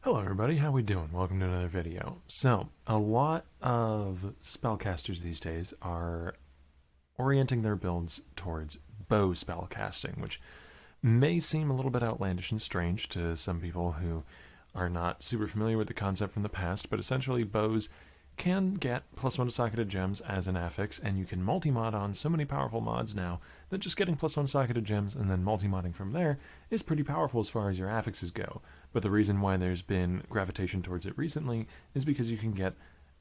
Hello everybody, how we doing? Welcome to another video. So, a lot of spellcasters these days are orienting their builds towards bow spellcasting, which may seem a little bit outlandish and strange to some people who are not super familiar with the concept from the past, but essentially bows can get +1 to socketed gems as an affix, and you can multi-mod on so many powerful mods now that just getting +1 socketed gems and then multi-modding from there is pretty powerful as far as your affixes go. But the reason why there's been gravitation towards it recently is because you can get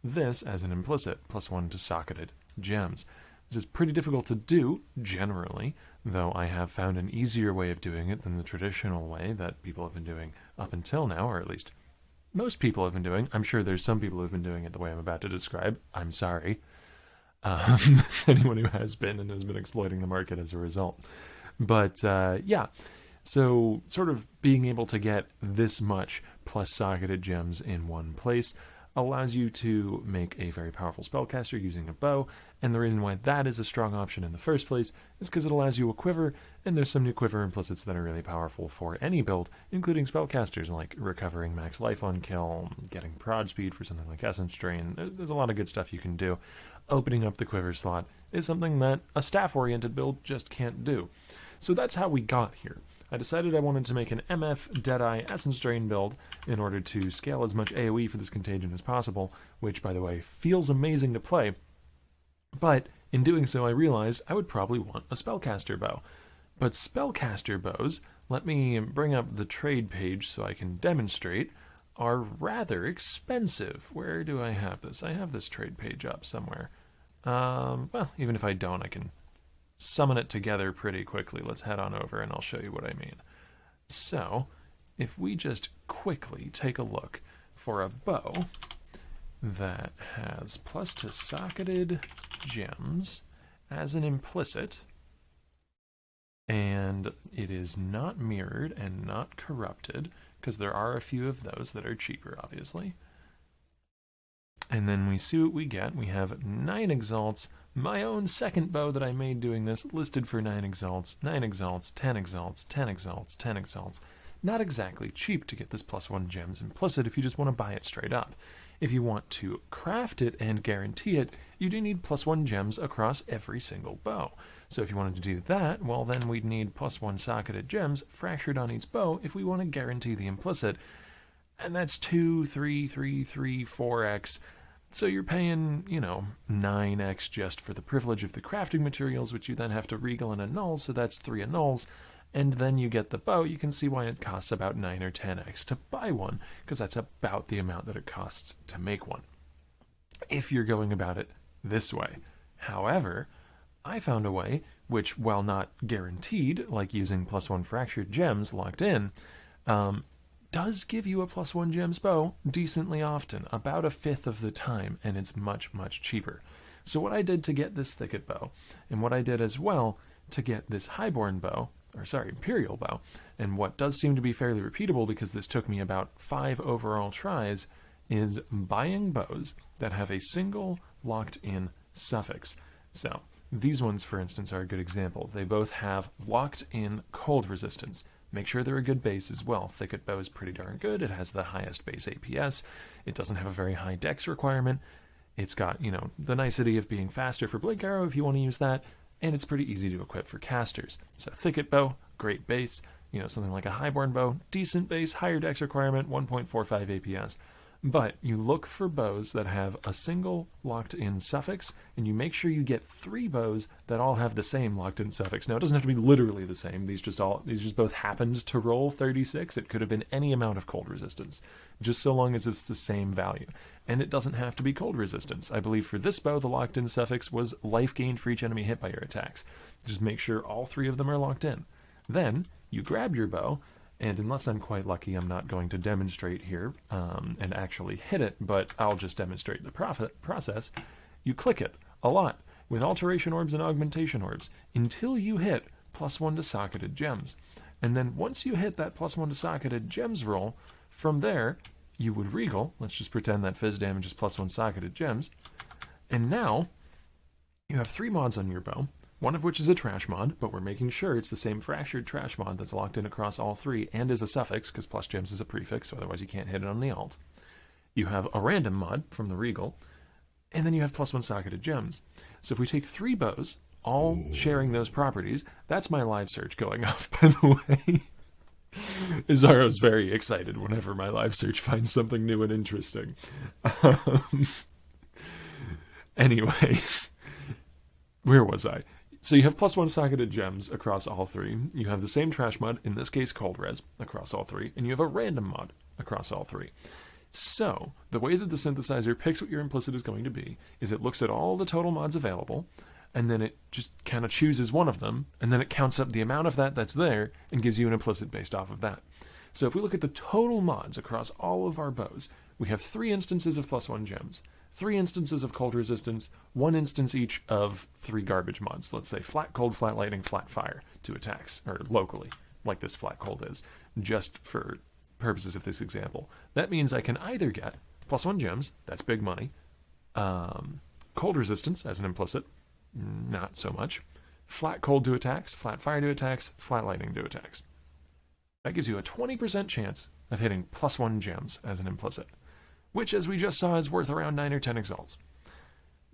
this as an implicit, +1 to socketed gems. This is pretty difficult to do, generally, though I have found an easier way of doing it than the traditional way that people have been doing up until now, or at least most people have been doing. I'm sure there's some people who've been doing it the way I'm about to describe. I'm sorry. Anyone who has been and has been exploiting the market as a result. But yeah, so sort of being able to get this much plus socketed gems in one place allows you to make a very powerful spellcaster using a bow, and the reason why that is a strong option in the first place is because it allows you a quiver, and there's some new quiver implicits that are really powerful for any build, including spellcasters, like recovering max life on kill, getting prod speed for something like Essence Drain. There's a lot of good stuff you can do. Opening up the quiver slot is something that a staff-oriented build just can't do. So that's how we got here. I decided I wanted to make an MF Deadeye Essence Drain build in order to scale as much AoE for this contagion as possible, which, by the way, feels amazing to play. But in doing so, I realized I would probably want a spellcaster bow. But spellcaster bows, let me bring up the trade page so I can demonstrate, are rather expensive. Where do I have this? I have this trade page up somewhere. Well, even if I don't, I can summon it together pretty quickly. Let's head on over and I'll show you what I mean. So, if we just quickly take a look for a bow that has +2 socketed gems as an implicit, and it is not mirrored and not corrupted, because there are a few of those that are cheaper, obviously. And then we see what we get. We have 9 exalts, my own second bow that I made doing this, listed for 9 exalts, 9 exalts, 10 exalts, 10 exalts, 10 exalts. Not exactly cheap to get this +1 gems implicit if you just want to buy it straight up. If you want to craft it and guarantee it, you do need +1 gems across every single bow. So if you wanted to do that, well then we'd need +1 socketed gems fractured on each bow if we want to guarantee the implicit. And that's 2, 3, 3, 3, 4x. So you're paying, 9x just for the privilege of the crafting materials, which you then have to regal and annul, so that's 3 annuls. And then you get the bow. You can see why it costs about 9 or 10x to buy one, because that's about the amount that it costs to make one, if you're going about it this way. However, I found a way, which, while not guaranteed, like using +1 fractured gems locked in, does give you a +1 gems bow decently often, about 1/5 of the time, and it's much, much cheaper. So what I did to get this thicket bow, and what I did as well to get this highborn bow, imperial bow, and what does seem to be fairly repeatable because this took me about 5 overall tries, is buying bows that have a single locked-in suffix. So these ones, for instance, are a good example. They both have locked-in cold resistance. Make sure they're a good base as well. Thicket bow is pretty darn good. It has the highest base APS. It doesn't have a very high dex requirement. It's got, the nicety of being faster for Blink Arrow if you want to use that, and it's pretty easy to equip for casters. So thicket bow, great base. Something like a highborn bow, decent base, higher dex requirement, 1.45 APS. But you look for bows that have a single locked-in suffix, and you make sure you get 3 bows that all have the same locked-in suffix. Now, it doesn't have to be literally the same. These just both happened to roll 36. It could have been any amount of cold resistance, just so long as it's the same value. And it doesn't have to be cold resistance. I believe for this bow, the locked-in suffix was life gained for each enemy hit by your attacks. Just make sure all 3 of them are locked in. Then, you grab your bow, and unless I'm quite lucky, I'm not going to demonstrate here and actually hit it, but I'll just demonstrate the process. You click it a lot with alteration orbs and augmentation orbs until you hit +1 to socketed gems. And then once you hit that +1 to socketed gems roll, from there, you would regal. Let's just pretend that fizz damage is +1 socketed gems. And now, you have 3 mods on your bow, one of which is a trash mod, but we're making sure it's the same fractured trash mod that's locked in across all three and is a suffix, because plus gems is a prefix, so otherwise you can't hit it on the alt. You have a random mod from the Regal, and then you have +1 socketed gems. So if we take 3 bows, all sharing those properties, that's my live search going off, by the way. Izarro's very excited whenever my live search finds something new and interesting. Anyways, where was I? So you have +1 socketed gems across all 3. You have the same trash mod, in this case cold res, across all 3. And you have a random mod across all 3. So the way that the synthesizer picks what your implicit is going to be is it looks at all the total mods available, and then it just kind of chooses one of them, and then it counts up the amount of that that's there and gives you an implicit based off of that. So if we look at the total mods across all of our bows, we have 3 instances of +1 gems, 3 instances of cold resistance, 1 instance each of 3 garbage mods. Let's say flat cold, flat lightning, flat fire to attacks, or locally, like this flat cold is, just for purposes of this example. That means I can either get +1 gems, that's big money, cold resistance as an implicit, not so much, flat cold to attacks, flat fire to attacks, flat lightning to attacks. That gives you a 20% chance of hitting +1 gems as an implicit, which, as we just saw, is worth around 9 or 10 exalts.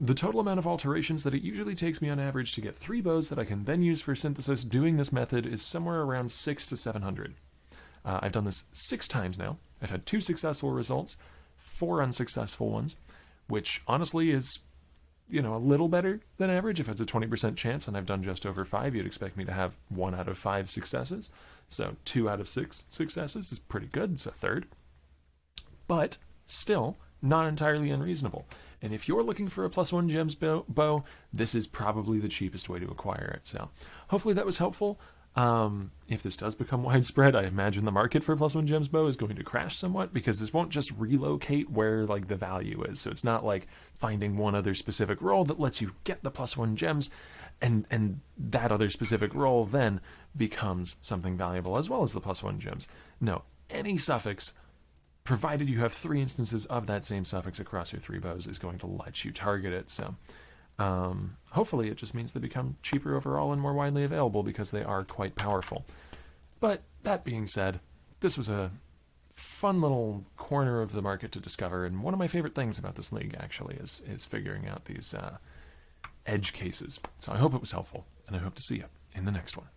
The total amount of alterations that it usually takes me on average to get 3 bows that I can then use for synthesis doing this method is somewhere around 600 to 700. I've done this 6 times now. I've had 2 successful results, 4 unsuccessful ones, which honestly is, a little better than average. If it's a 20% chance and I've done just over 5, you'd expect me to have 1 out of 5 successes. So 2 out of 6 successes is pretty good. It's a third. But still, not entirely unreasonable. And if you're looking for a +1 gems bow, this is probably the cheapest way to acquire it. So hopefully that was helpful. If this does become widespread, I imagine the market for +1 gems bow is going to crash somewhat, because this won't just relocate where like the value is. So it's not like finding one other specific role that lets you get the +1 gems, and that other specific role then becomes something valuable as well as the +1 gems. No, any suffix, provided you have 3 instances of that same suffix across your 3 bows, is going to let you target it. So hopefully it just means they become cheaper overall and more widely available, because they are quite powerful. But that being said, this was a fun little corner of the market to discover, and one of my favorite things about this league actually is figuring out these edge cases. So I hope it was helpful, and I hope to see you in the next one.